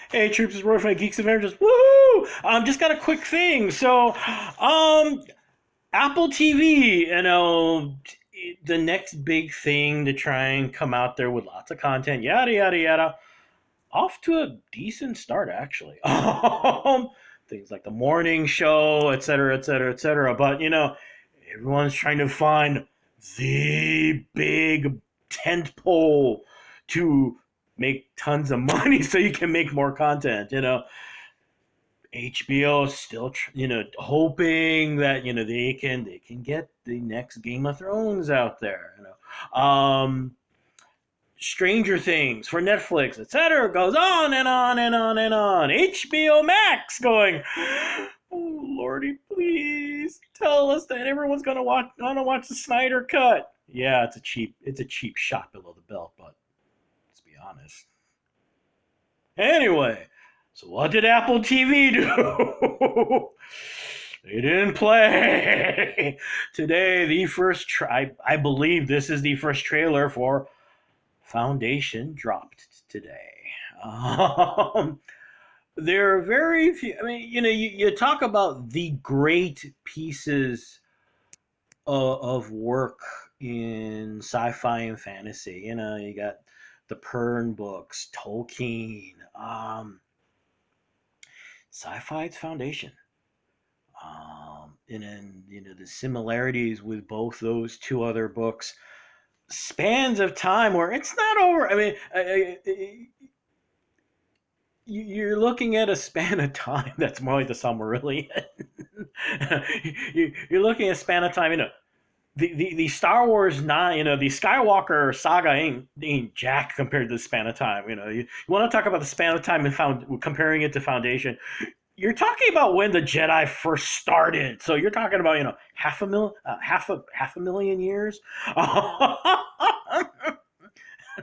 Hey, troops, it's Roy from Geeks Avengers. Woohoo! Just got a quick thing. Apple TV, the next big thing to try and come out there with lots of content, yada yada yada. Off to a decent start, actually. Things like the morning show, et cetera, et cetera, et cetera. But everyone's trying to find the big tent pole to make tons of money so you can make more content. HBO is still hoping that they can get the next Game of Thrones out there. Stranger Things for Netflix, etc. goes on and on and on and on. HBO Max going, oh lordy, please tell us that everyone's gonna watch the Snyder Cut. Yeah, it's a cheap shot below the belt, but let's be honest. Anyway, so what did Apple TV do? They didn't play. Today, I believe this is the first trailer for Foundation dropped today. Um, there are very few. I mean, you talk about the great pieces of work in sci-fi and fantasy. You got the Pern books, Tolkien, sci-fi's Foundation. And then the similarities with both those two other books, spans of time where it's not over. I mean, you're looking at a span of time that's more like the Silmarillion. You're looking at a span of time. The Star Wars nine. The Skywalker saga ain't jack compared to the span of time. You want to talk about the span of time and comparing it to Foundation. You're talking about when the Jedi first started. So you're talking about half a million years.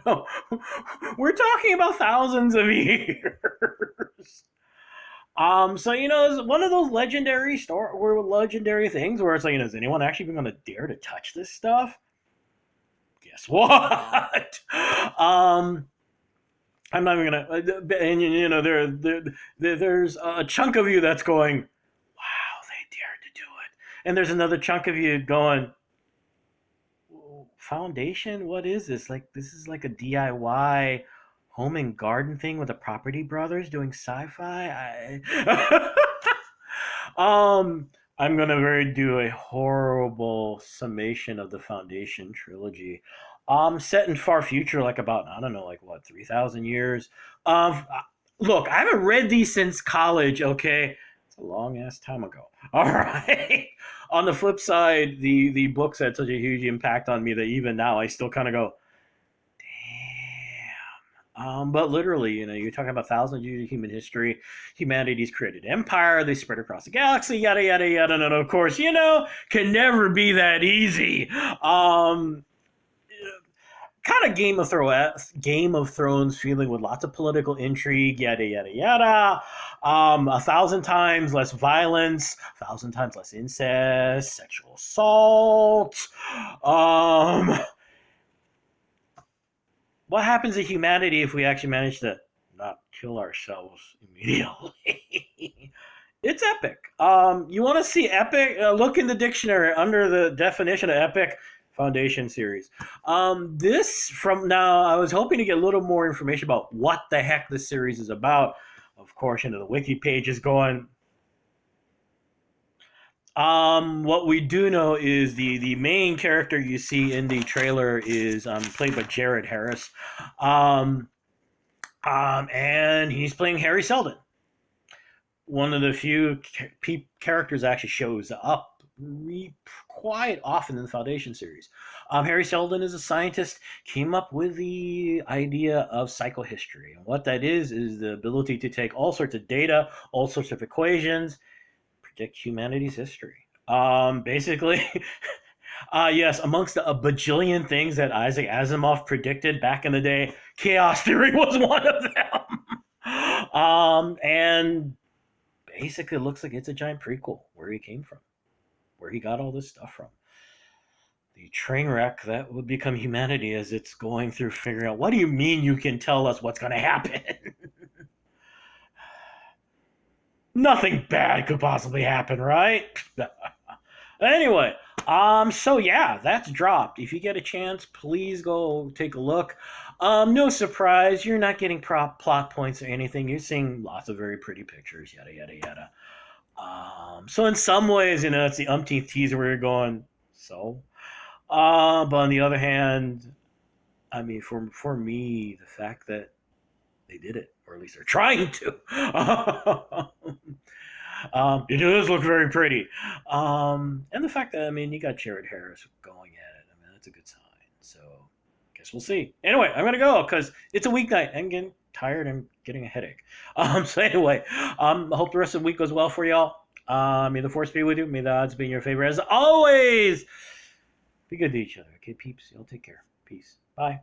No, we're talking about thousands of years. It's one of those legendary things where it's like, is anyone actually even going to dare to touch this stuff? Guess what? I'm not even gonna, and there's a chunk of you that's going, wow, they dared to do it, and there's another chunk of you going, Foundation, what is this? Like, this is like a DIY home and garden thing with the Property Brothers doing sci-fi. I'm gonna do a horrible summation of the Foundation trilogy. Set in far future, like about, I don't know, like what, 3,000 years. Um, Look, I haven't read these since college. Okay, it's a long ass time ago. All right. On the flip side, the books had such a huge impact on me that even now I still kind of go, damn. But literally, you're talking about thousands of years of human history. Humanity's created empire. They spread across the galaxy. Yada yada yada. And of course, can never be that easy. Kind of Game of Thrones feeling with lots of political intrigue, yada yada yada. 1,000 times less violence, 1,000 times less incest, sexual assault. Um, what happens to humanity if we actually manage to not kill ourselves immediately? It's epic. You want to see epic? Look in the dictionary under the definition of epic. Foundation series. This from now, I was hoping to get a little more information about what the heck this series is about. Of course, the wiki page is going. What we do know is the main character you see in the trailer is played by Jared Harris, um, and he's playing Harry Seldon, one of the few characters that actually shows up quite often in the Foundation series. Harry Seldon is a scientist, came up with the idea of psychohistory. And what that is the ability to take all sorts of data, all sorts of equations, predict humanity's history. Basically, yes, amongst a bajillion things that Isaac Asimov predicted back in the day, chaos theory was one of them. And basically, it looks like it's a giant prequel where he came from, where he got all this stuff from. The train wreck that would become humanity as it's going through figuring out, what do you mean you can tell us what's going to happen? Nothing bad could possibly happen, right? Anyway, so yeah, that's dropped. If you get a chance, please go take a look. No surprise, you're not getting plot points or anything. You're seeing lots of very pretty pictures, yada yada yada. So in some ways, it's the umpteenth teaser where you're going, so. But on the other hand, I mean, for me, the fact that they did it, or at least they're trying to, it does look very pretty. And the fact that, I mean, you got Jared Harris going at it, I mean, that's a good sign. So, guess we'll see. Anyway, I'm gonna go because it's a weeknight. I'm getting tired. I'm getting a headache. So anyway, I hope the rest of the week goes well for y'all. May the force be with you. May the odds be in your favor as always. Be good to each other, okay, peeps? Y'all take care. Peace. Bye.